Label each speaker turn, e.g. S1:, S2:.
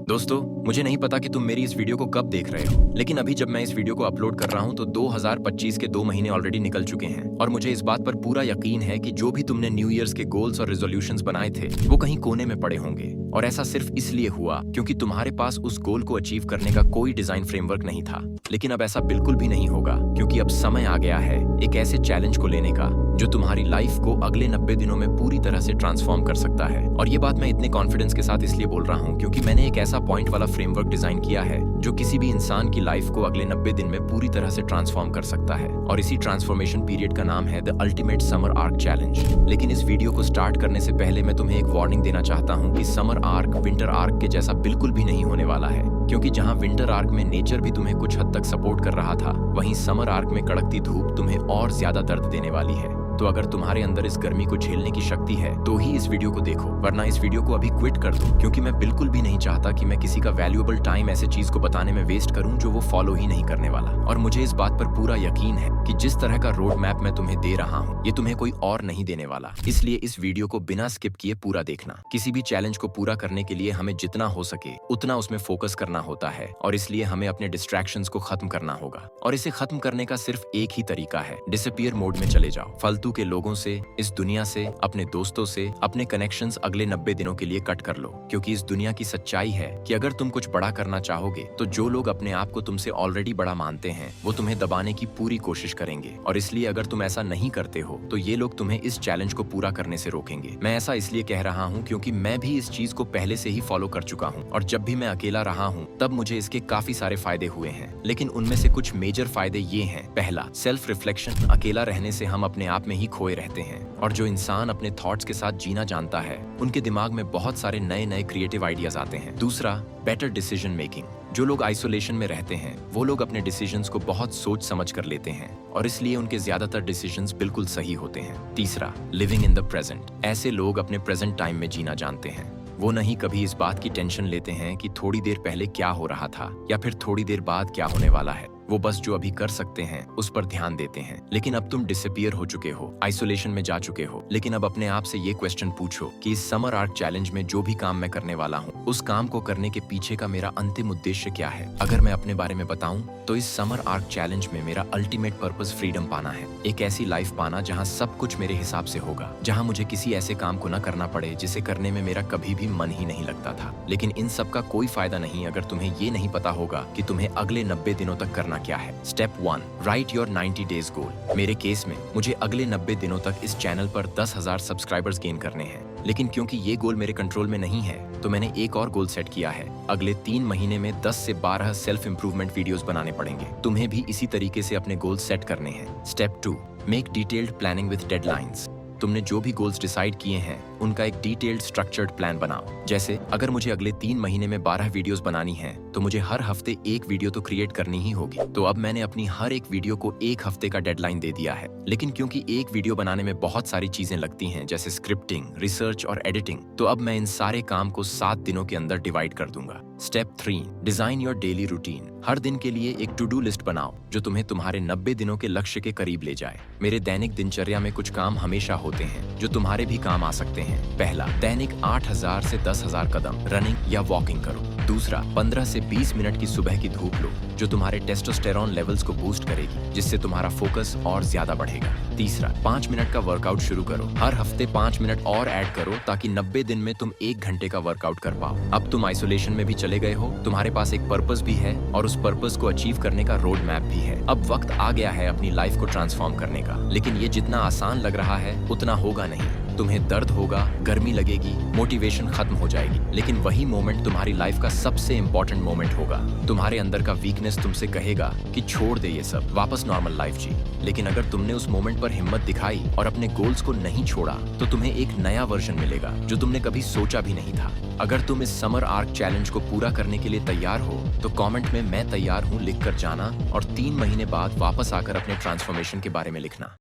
S1: दोस्तों, मुझे नहीं पता कि तुम मेरी इस वीडियो को कब देख रहे हो, लेकिन अभी जब मैं इस वीडियो को अपलोड कर रहा हूँ तो 2025 के 2 महीने ऑलरेडी निकल चुके हैं और मुझे इस बात पर पूरा यकीन है कि जो भी तुमने न्यू ईयर्स के गोल्स और रेजोल्यूशंस बनाए थे वो कहीं कोने में पड़े होंगे। और ऐसा सिर्फ इसलिए हुआ क्योंकि तुम्हारे पास उस गोल को अचीव करने का कोई डिजाइन फ्रेमवर्क नहीं था। लेकिन अब ऐसा बिल्कुल भी नहीं होगा, क्योंकि अब समय आ गया है एक ऐसे चैलेंज को लेने का जो तुम्हारी लाइफ को अगले 90 दिनों में पूरी तरह से ट्रांसफॉर्म कर सकता है। और ये बात मैं इतने कॉन्फिडेंस के साथ इसलिए बोल रहा हूँ क्योंकि मैंने एक ऐसा पॉइंट वाला फ्रेमवर्क डिजाइन किया है जो किसी भी इंसान की लाइफ को अगले 90 दिन में पूरी तरह से ट्रांसफॉर्म कर सकता है। और इसी ट्रांसफॉर्मेशन पीरियड का नाम है the ultimate summer arc challenge. लेकिन इस वीडियो को स्टार्ट करने से पहले मैं तुम्हें एक वार्निंग देना चाहता हूँ कि समर आर्क विंटर आर्क के जैसा बिल्कुल भी नहीं होने वाला है, क्योंकि जहां विंटर आर्क में नेचर भी तुम्हें कुछ हद तक सपोर्ट कर रहा था, वहीं समर आर्क में कड़कती धूप तुम्हें और ज्यादा दर्द देने वाली है। तो अगर तुम्हारे अंदर इस गर्मी को झेलने की शक्ति है तो ही इस वीडियो को देखो, वरना इस वीडियो को अभी क्विट कर दो, क्योंकि मैं बिल्कुल भी नहीं चाहता कि मैं किसी का वैल्यूएबल टाइम ऐसे चीज को बताने में वेस्ट करूं जो वो फॉलो ही नहीं करने वाला। और मुझे इस बात पर पूरा यकीन है कि जिस तरह का रोड मैप मैं तुम्हें दे रहा हूँ ये तुम्हें कोई और नहीं देने वाला। इसलिए इस वीडियो को बिना स्किप किए पूरा देखना। किसी भी चैलेंज को पूरा करने के लिए हमें जितना हो सके उतना उसमें फोकस करना होता है, और इसलिए हमें अपने डिस्ट्रैक्शंस को खत्म करना होगा। और इसे खत्म करने का सिर्फ एक ही तरीका है, डिसअपीयर मोड में चले जाओ। फालतू के लोगों से, इस दुनिया से, अपने दोस्तों से अपने कनेक्शंस अगले 90 दिनों के लिए कट कर लो, क्योंकि इस दुनिया की सच्चाई है कि अगर तुम कुछ बड़ा करना चाहोगे तो जो लोग अपने आप को तुमसे ऑलरेडी बड़ा मानते हैं वो तुम्हें दबाने की पूरी कोशिश करेंगे। और इसलिए अगर तुम ऐसा नहीं करते हो तो ये लोग तुम्हें इस चैलेंज को पूरा करने से रोकेंगे। मैं ऐसा इसलिए कह रहा हूँ क्योंकि मैं भी इस चीज को पहले से ही फॉलो कर चुका हूँ, और जब भी मैं अकेला रहा हूँ तब मुझे इसके काफी सारे फायदे हुए हैं। लेकिन उनमें से कुछ मेजर फायदे ये हैं। पहला, सेल्फ रिफ्लेक्शन। अकेला रहने से हम अपने आप में ही खोए रहते हैं, और जो इंसान अपने थॉट्स के साथ जीना जानता है उनके दिमाग में बहुत सारे नए नए क्रिएटिव आइडियाज आते हैं। दूसरा, बेटर डिसीजन मेकिंग। जो लोग आइसोलेशन में रहते हैं वो लोग अपने डिसीजंस को बहुत सोच समझ कर लेते हैं, और इसलिए उनके ज्यादातर डिसीजंस बिल्कुल सही होते हैं। तीसरा, लिविंग इन द प्रेजेंट। ऐसे लोग अपने प्रेजेंट टाइम में जीना जानते हैं। वो नहीं कभी इस बात की टेंशन लेते हैं कि थोड़ी देर पहले क्या हो रहा था या फिर थोड़ी देर बाद क्या होने वाला है। वो बस जो अभी कर सकते हैं उस पर ध्यान देते हैं। लेकिन अब तुम डिसअपीयर हो चुके हो, आइसोलेशन में जा चुके हो, लेकिन अब अपने आप से ये क्वेश्चन पूछो कि इस समर आर्क चैलेंज में जो भी काम मैं करने वाला हूँ उस काम को करने के पीछे का मेरा अंतिम उद्देश्य क्या है। अगर मैं अपने बारे में बताऊं तो इस समर आर्क चैलेंज में मेरा अल्टीमेट पर्पस फ्रीडम पाना है। एक ऐसी लाइफ पाना जहाँ सब कुछ मेरे हिसाब से होगा, जहाँ मुझे किसी ऐसे काम को न करना पड़े जिसे करने में मेरा कभी भी मन ही नहीं लगता था। लेकिन इन सब का कोई फायदा नहीं अगर तुम्हें ये नहीं पता होगा कि तुम्हें अगले 90 दिनों तक करना क्या है। स्टेप 1, राइट योर 90 डेज गोल। मेरे केस में मुझे अगले 90 दिनों तक इस चैनल पर 10,000 सब्सक्राइबर्स गेन करने हैं। लेकिन क्योंकि ये गोल मेरे कंट्रोल में नहीं है तो मैंने एक और गोल सेट किया है। अगले 3 महीने में 10 से 12 सेल्फ इंप्रूवमेंट वीडियोस बनाने पड़ेंगे। तुम्हें भी इसी तरीके से अपने गोल सेट करने हैं। Step 2, make detailed planning with deadlines. तुमने जो भी गोल्स डिसाइड किए हैं उनका एक डिटेल्ड स्ट्रक्चर्ड प्लान बनाओ। जैसे अगर मुझे अगले 3 महीने में 12 वीडियोस बनानी हैं तो मुझे हर हफ्ते एक वीडियो तो क्रिएट करनी ही होगी। तो अब मैंने अपनी हर एक वीडियो को एक हफ्ते का डेडलाइन दे दिया है। लेकिन क्योंकि एक वीडियो बनाने में बहुत सारी चीजें लगती हैं जैसे स्क्रिप्टिंग, रिसर्च और एडिटिंग, तो अब मैं इन सारे काम को 7 दिनों के अंदर डिवाइड कर दूंगा। Step 3, design your daily routine. हर दिन के लिए एक टू डू लिस्ट बनाओ जो तुम्हें तुम्हारे 90 दिनों के लक्ष्य के करीब ले जाए। मेरे दैनिक दिनचर्या में कुछ काम हमेशा होते हैं जो तुम्हारे भी काम आ सकते हैं। पहला, दैनिक 8,000 से 10,000 कदम रनिंग या वॉकिंग करो। दूसरा, 15 से 20 मिनट की सुबह की धूप लो जो तुम्हारे टेस्टोस्टेरोन लेवल्स को बूस्ट करेगी, जिससे तुम्हारा फोकस और ज्यादा बढ़ेगा। तीसरा, 5 मिनट का वर्कआउट शुरू करो। हर हफ्ते 5 मिनट और ऐड करो ताकि 90 दिन में तुम 1 घंटे का वर्कआउट कर पाओ। अब तुम आइसोलेशन में भी चले गए हो, तुम्हारे पास एक पर्पस भी है और उस पर्पस को अचीव करने का रोड मैप भी है। अब वक्त आ गया है अपनी लाइफ को ट्रांसफॉर्म करने का। लेकिन ये जितना आसान लग रहा है उतना होगा नहीं। तुम्हें दर्द होगा, गर्मी लगेगी, मोटिवेशन खत्म हो जाएगी, लेकिन वही मोमेंट तुम्हारी लाइफ का सबसे इंपॉर्टेंट मोमेंट होगा। तुम्हारे अंदर का वीकनेस तुमसे कहेगा कि छोड़ दे ये सब, वापस नॉर्मल लाइफ जी। लेकिन अगर तुमने उस मोमेंट पर हिम्मत दिखाई और अपने गोल्स को नहीं छोड़ा तो तुम्हें एक नया वर्जन मिलेगा जो तुमने कभी सोचा भी नहीं था। अगर तुम इस समर आर्क चैलेंज को पूरा करने के लिए तैयार हो तो कमेंट में मैं तैयार हूँ लिख कर जाना, और 3 महीने बाद वापस आकर अपने ट्रांसफॉर्मेशन के बारे में लिखना।